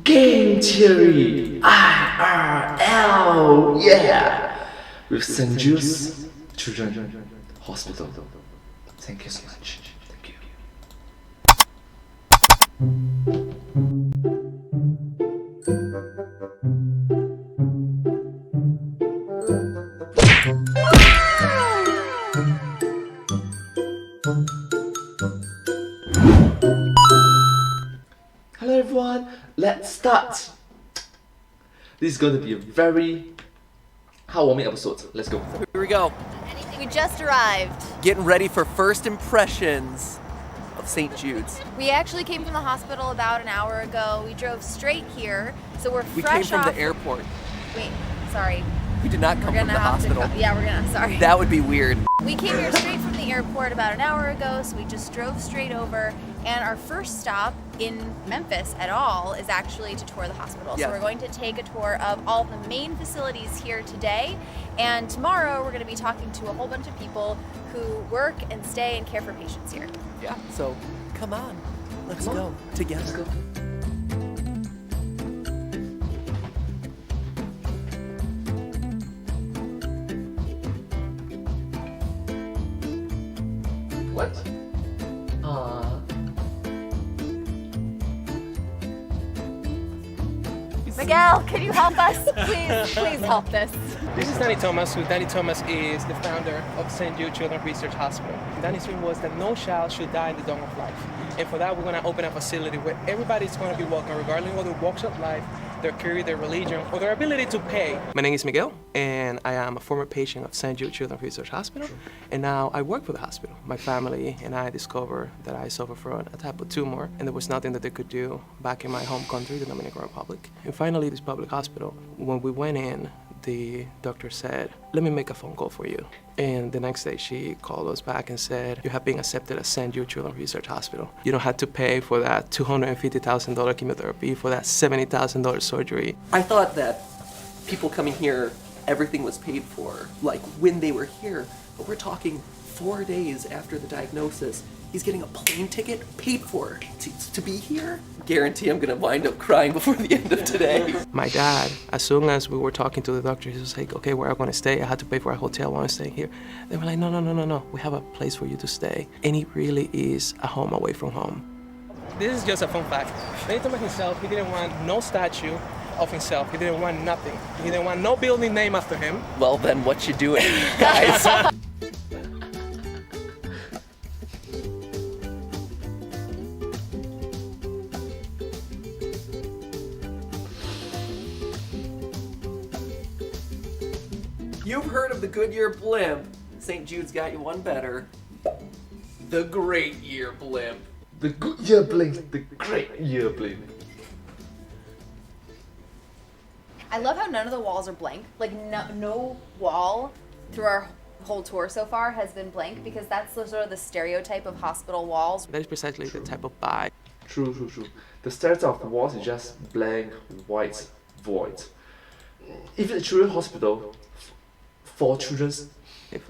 Game Theory IRL, yeah, with St. Jude's Children's Hospital. Thank you so much. Thank you. Hello everyone, let's start. This is going to be a very heartwarming episode. Let's go. Here we go. We just arrived. Getting ready for first impressions of St. Jude's. We actually came from the hospital about an hour ago. We drove straight here, so we're We fresh came from off. the airport. Wait, sorry. We did not come from the hospital. Yeah, we're gonna. Sorry. That would be weird. We came here straight from the airport about an hour ago, so we just drove straight over. And our first stop in Memphis at all is actually to tour the hospital. Yes. So we're going to take a tour of all the main facilities here today. And tomorrow we're going to be talking to a whole bunch of people who work and stay and care for patients here. Yeah. So come on, let's go together. Let's go. What? Miguel, can you help us? Please help this. This is Danny Thomas, Danny Thomas is the founder of St. Jude Children's Research Hospital. Danny's dream was that no child should die in the dawn of life. And for that, we're going to open a facility where everybody's going to be welcome, regardless of their walks of life, their career, their religion, or their ability to pay. My name is Miguel, and I am a former patient of St. Jude Children's Research Hospital, and now I work for the hospital. My family and I discovered that I suffer from a type of tumor, and there was nothing that they could do back in my home country, the Dominican Republic. And finally, this public hospital, when we went in, the doctor said, "Let me make a phone call for you." And the next day she called us back and said, "You have been accepted at St. Jude Children's Research Hospital. You don't have to pay for that $250,000 chemotherapy, for that $70,000 surgery." I thought that people coming here, everything was paid for, like when they were here. But we're talking 4 days after the diagnosis. He's getting a plane ticket paid for to be here. Guarantee I'm gonna wind up crying before the end of today. My dad, as soon as we were talking to the doctor, he was like, "Okay, where are you gonna stay? I had to pay for a hotel, I wanna stay here." They were like, no, we have a place for you to stay. And it really is a home away from home. This is just a fun fact. Danny Thomas himself, he didn't want no statue of himself. He didn't want nothing. He didn't want no building name after him. Well then, what you doing, guys? You've heard of the Goodyear blimp. St. Jude's got you one better. The Great Year blimp. The good year blink, the great year blink. I love how none of the walls are blank. Like no wall through our whole tour so far has been blank, because that's the sort of the stereotype of hospital walls. That is precisely the type of vibe. True. The stereotype of the walls is just blank, white, void. Even a children's hospital for children's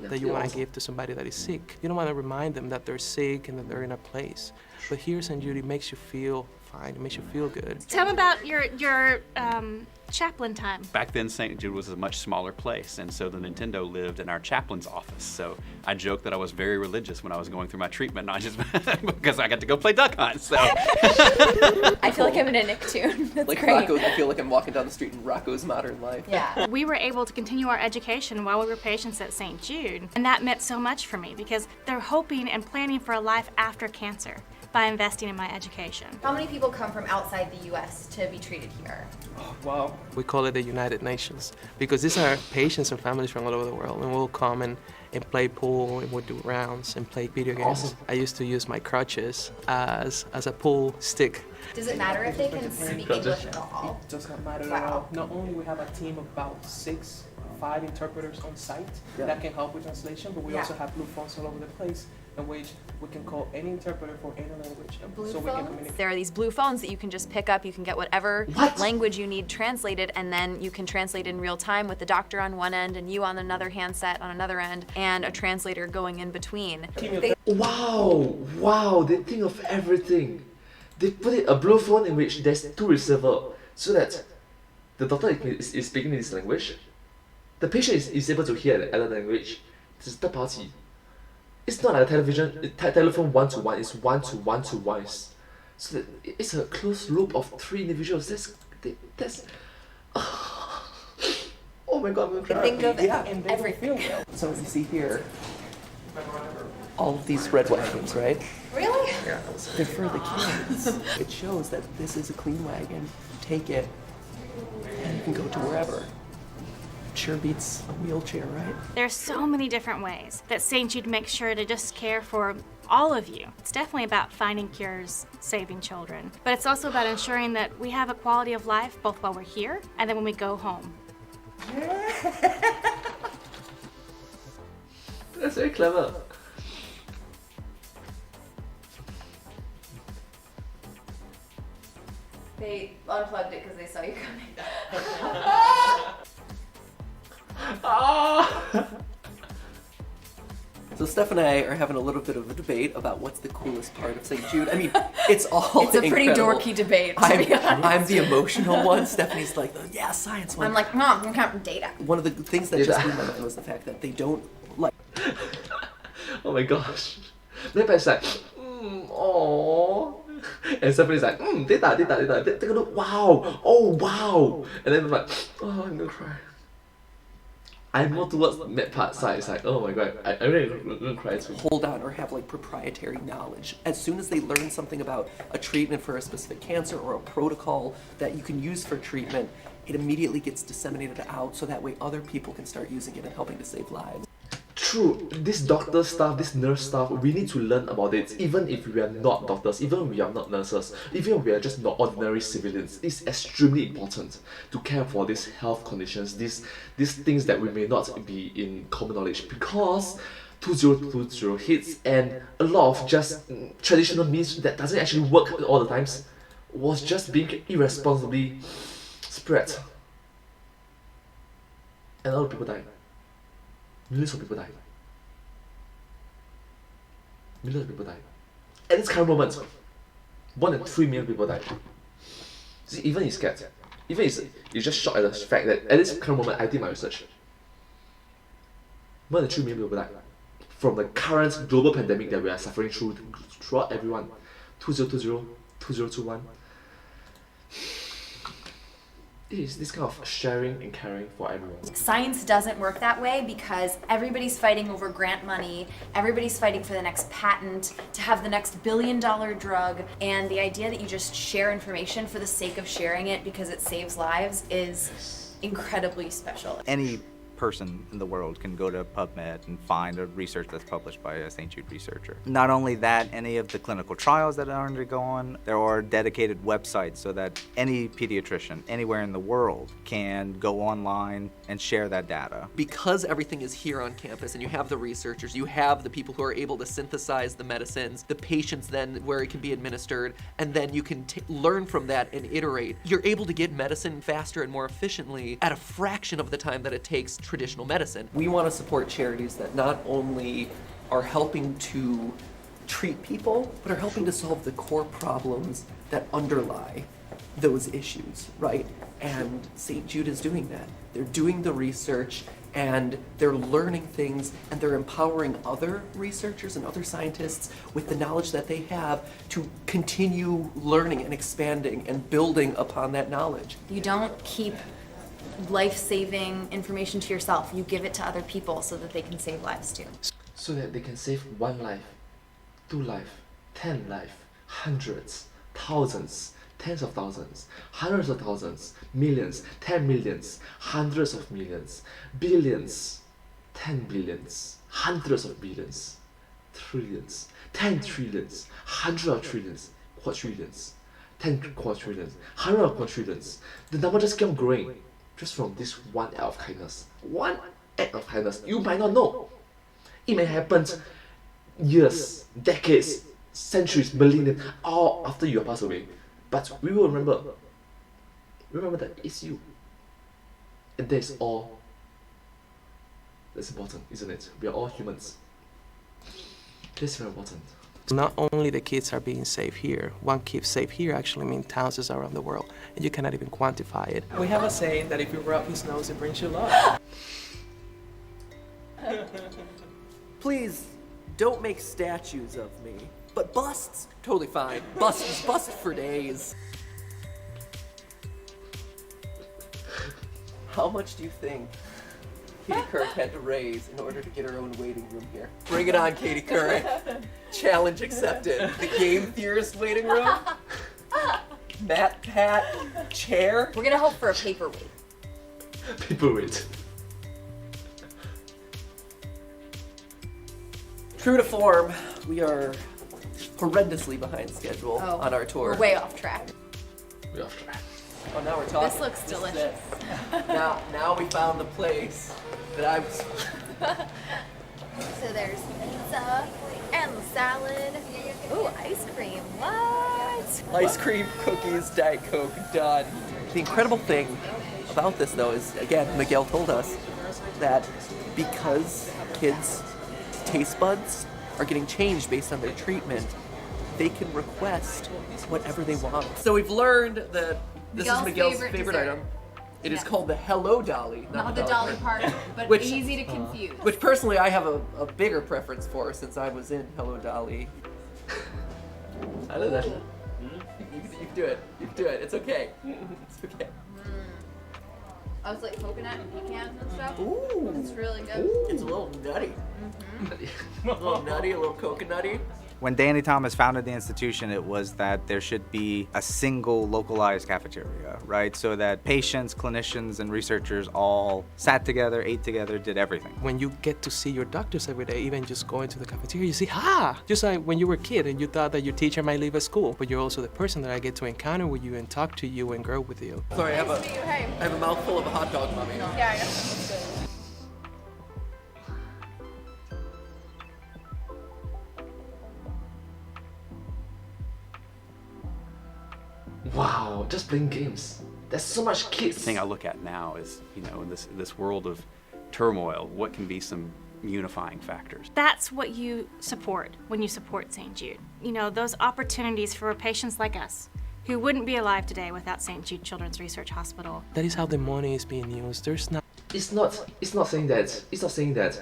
That you want to give to somebody that is sick. You don't want to remind them that they're sick and that they're in a place. But here, St. Jude, it makes you feel fine. It makes you feel good. Tell me about your chaplain time. Back then, St. Jude was a much smaller place, and so the Nintendo lived in our chaplain's office. So I joked that I was very religious when I was going through my treatment, not just because I got to go play duck hunt. So I feel like I'm in a Nicktoon. That's Like great. Rocco's, I feel like I'm walking down the street in Rocco's Modern Life. Yeah. We were able to continue our education while we were patients at St. Jude, and that meant so much for me because they're hoping and planning for a life after cancer by investing in my education. How many people come from outside the U.S. to be treated here? Wow. We call it the United Nations because these are patients and families from all over the world, and we'll come and play pool, and we'll do rounds and play video games. Awesome. I used to use my crutches as a pool stick. Does it matter if they can speak English at all? It does not matter at Wow. all. Not only we have a team of about 5 interpreters on site that can help with translation, but we Yeah. also have blue phones all over the place in which we can call any interpreter for any language. Blue so we can phones? communicate. There are these blue phones that you can just pick up. You can get whatever What? language you need translated, and then you can translate in real time with the doctor on one end and you on another handset on another end, and a translator going in between. Wow, they think of everything. They put it a blue phone in which there's 2 receivers, so that the doctor is speaking this language. The patient is able to hear the other language. It's a third party. It's not like a telephone one-to-one, it's one-to-one-to-one. So that it's a closed loop of 3 individuals. That's oh my god, I'm gonna cry. Think of Yeah. everything. So as you see here, all of these red wagons, right? Really? They're for the kids. It shows that this is a clean wagon. Take it, and you can go to wherever. Sure beats a wheelchair, right? There's so many different ways that St. Jude makes sure to just care for all of you. It's definitely about finding cures, saving children, but it's also about ensuring that we have a quality of life both while we're here and then when we go home. That's very clever. They unplugged it because they saw you coming. So Steph and I are having a little bit of a debate about what's the coolest part of St. Jude. I mean, it's all It's a pretty incredible. dorky debate, to be honest. I'm the emotional one. Stephanie's like, yeah, science one. I'm like, Mom, I'm counting data. One of the things that just blew my mind was the fact that they don't like. Oh my gosh. Then it's like, aww. And somebody's like, data. Take a look, wow, oh wow. And then I'm like, oh, I'm gonna cry. I'm more towards that part side. It's like, oh my god, I'm really gonna cry too. Hold on or have like proprietary knowledge. As soon as they learn something about a treatment for a specific cancer or a protocol that you can use for treatment, it immediately gets disseminated out so that way other people can start using it and helping to save lives. True, this doctor stuff, this nurse stuff, we need to learn about it, even if we are not doctors, even if we are not nurses, even if we are just not ordinary civilians. It's extremely important to care for these health conditions, these things that we may not be in common knowledge, because 2020 hits and a lot of just traditional means that doesn't actually work all the times was just being irresponsibly spread. And a lot of people died. Millions of people died. Millions of people died. At this current moment, more than 3 million people died. See, even he's scared. Even he's just shocked at the fact that at this current moment, I did my research. More than 3 million people died from the current global pandemic that we are suffering throughout everyone. 2020, 2021. It is this kind of sharing and caring for everyone. Science doesn't work that way because everybody's fighting over grant money, everybody's fighting for the next patent, to have the next billion-dollar drug, and the idea that you just share information for the sake of sharing it because it saves lives is incredibly special. Any person in the world can go to PubMed and find a research that's published by a St. Jude researcher. Not only that, any of the clinical trials that are undergoing, there are dedicated websites so that any pediatrician anywhere in the world can go online and share that data. Because everything is here on campus and you have the researchers, you have the people who are able to synthesize the medicines, the patients then where it can be administered, and then you can learn from that and iterate. You're able to get medicine faster and more efficiently at a fraction of the time that it takes traditional medicine. We want to support charities that not only are helping to treat people, but are helping to solve the core problems that underlie those issues, right? And St. Jude is doing that. They're doing the research and they're learning things and they're empowering other researchers and other scientists with the knowledge that they have to continue learning and expanding and building upon that knowledge. You don't keep life-saving information to yourself. You give it to other people so that they can save lives too. So that they can save 1 life, 2 life, 10 life, hundreds, thousands, tens of thousands, hundreds of thousands, millions, 10 millions, hundreds of millions, billions, 10 billions, hundreds of billions, trillions, 10 trillions, hundreds of trillions, quadrillions, 10 quadrillions, hundreds of quadrillions. The number just keeps on growing just from this one act of kindness. One act of kindness. You might not know. It may happen years, decades, centuries, millennia, all after you have passed away. But we will remember. Remember that it's you. And that's all that's important, isn't it? We are all humans. That's very important. Not only the kids are being saved here, one kid saved here actually means thousands around the world, and you cannot even quantify it. We have a saying that if you rub his nose, it brings you luck. Please, don't make statues of me. But busts, totally fine. Bust for days. How much do you think Katie Couric had to raise in order to get her own waiting room here? Bring it on, Katie Couric. Challenge accepted. The game theorist waiting room. Mat pat chair. We're gonna hope for a paperweight. Paperweight. True to form, we are horrendously behind schedule Oh, on our tour. We're way off track. We're off track. Oh, now we're talking. This looks is delicious. it. Now we found the place that I was. So there's pizza and the salad. Ooh, ice cream. What? Ice cream, cookies, Diet Coke, done. The incredible thing about this, though, is, again, Miguel told us that because kids' taste buds are getting changed based on their treatment, they can request whatever they want. So we've learned that this is Miguel's favorite dessert. item. It is Yeah. called the Hello Dolly. Not the dolly part, but Which- easy to confuse. Which personally I have a bigger preference for since I was in Hello Dolly. I like that. You can do it. You can do it. It's okay. It's okay. I was like coconut and pecans and stuff. Ooh. It's really good. It's a little nutty. A little nutty, a little coconutty. When Danny Thomas founded the institution, it was that there should be a single localized cafeteria, right? So that patients, clinicians, and researchers all sat together, ate together, did everything. When you get to see your doctors every day, even just going to the cafeteria, you see, just like when you were a kid and you thought that your teacher might leave at school, but you're also the person that I get to encounter with you and talk to you and grow with you. Sorry, I Nice to meet you. Hey. have a mouthful of a hot dog, mommy. Yeah, I know. That's good. Wow, just playing games. There's so much kids. The thing I look at now is, in this world of turmoil, what can be some unifying factors? That's what you support when you support St. Jude. Those opportunities for patients like us who wouldn't be alive today without St. Jude Children's Research Hospital. That is how the money is being used. There's not. It's not saying that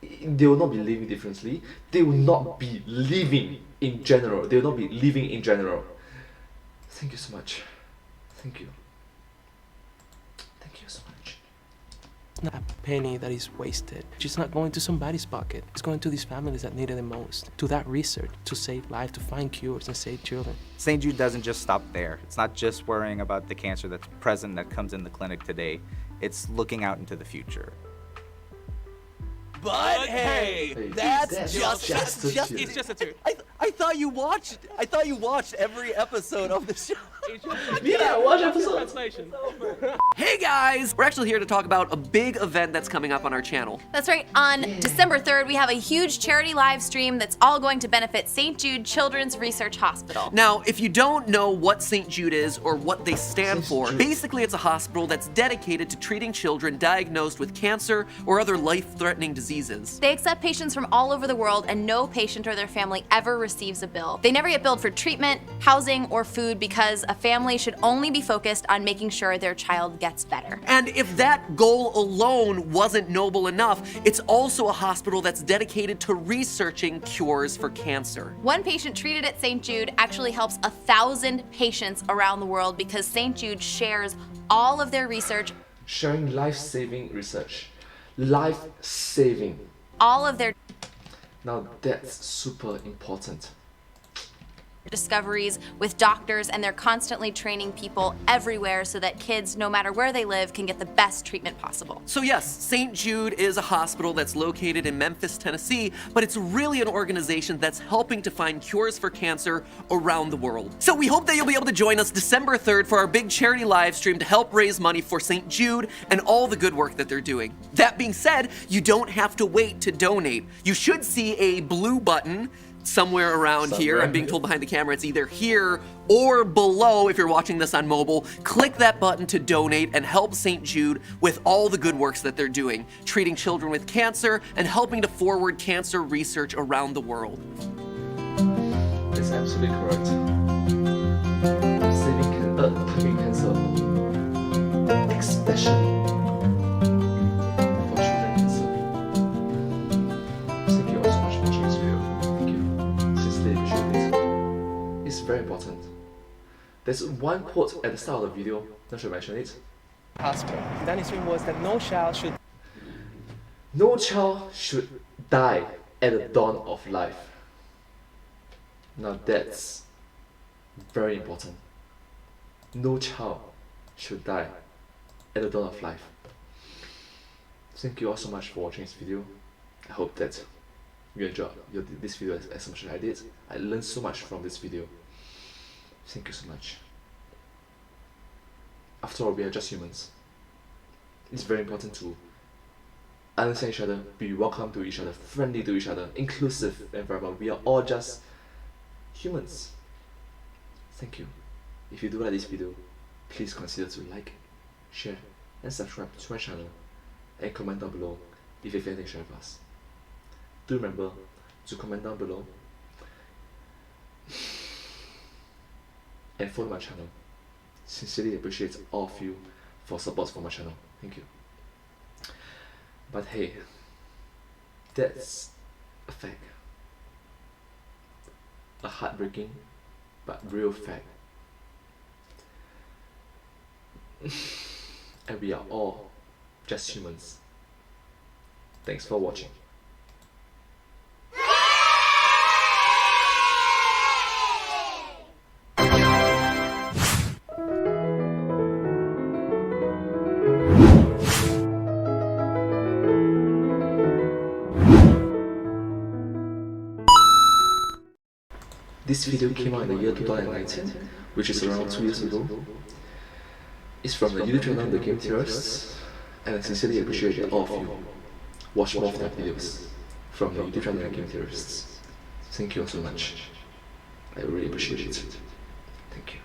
they will not be living differently. They will not be living in general. They will not be living in general. Thank you so much. Thank you. Thank you so much. Not a penny that is wasted. It's not going to somebody's pocket. It's going to these families that need it the most, to that research, to save lives, to find cures and save children. St. Jude doesn't just stop there. It's not just worrying about the cancer that's present that comes in the clinic today. It's looking out into the future. But hey, Hey, that's just a tune. it's just a tune. I thought you watched every episode of the show. Yeah, watch episode. Translation. Hey guys, we're actually here to talk about a big event that's coming up on our channel. That's right. On December 3rd, we have a huge charity live stream that's all going to benefit St. Jude Children's Research Hospital. Now, if you don't know what St. Jude is or what they stand St. for, Jude. basically it's a hospital that's dedicated to treating children diagnosed with cancer or other life-threatening diseases. They accept patients from all over the world, and no patient or their family ever receives a bill. They never get billed for treatment, housing, or food because a family should only be focused on making sure their child gets better. And if that goal alone wasn't noble enough, it's also a hospital that's dedicated to researching cures for cancer. One patient treated at St. Jude actually helps 1,000 patients around the world because St. Jude shares all of their research, Sharing life-saving research. Life-saving. all of their Now that's super important. discoveries with doctors, and they're constantly training people everywhere so that kids, no matter where they live, can get the best treatment possible. So yes, St. Jude is a hospital that's located in Memphis, Tennessee, but it's really an organization that's helping to find cures for cancer around the world. So we hope that you'll be able to join us December 3rd for our big charity live stream to help raise money for St. Jude and all the good work that they're doing. That being said, you don't have to wait to donate. You should see a blue button somewhere around here. I'm being told behind the camera it's either here or below if you're watching this on mobile. Click that button to donate and help St. Jude with all the good works that they're doing, treating children with cancer and helping to forward cancer research around the world. absolutely correct. Saving cancer, especially for children cancer. Thank you all so much for watching this video. Thank you. Sincerely appreciate it. It's very important. There's one quote at the start of the video, not sure I mention it. Hospital. Danny's dream was that no child should die at the dawn of life. Now that's very important. No child should die at the dawn of life. Thank you all so much for watching this video. I hope that you enjoyed this video as much as I did. I learned so much from this video. Thank you so much. After all, we are just humans. It's very important to understand each other, be welcome to each other, friendly to each other, inclusive environment. We are all just humans. Thank you. If you do like this video, please consider to like, share, and subscribe to my channel, and comment down below if you have anything to share with us. Do remember to comment down below and follow my channel. Sincerely appreciate all of you for support for my channel. Thank you. But hey, that's a fact. A heartbreaking but real fact. And we are all just humans. Thanks for watching. This video came out in the year 2019, which is around 2 years ago. It's from the YouTube channel The Game Theorists, and I sincerely appreciate that all of you watch more of their videos from the YouTube channel The Game Theorists. Thank you all so much. I really appreciate it. Thank you.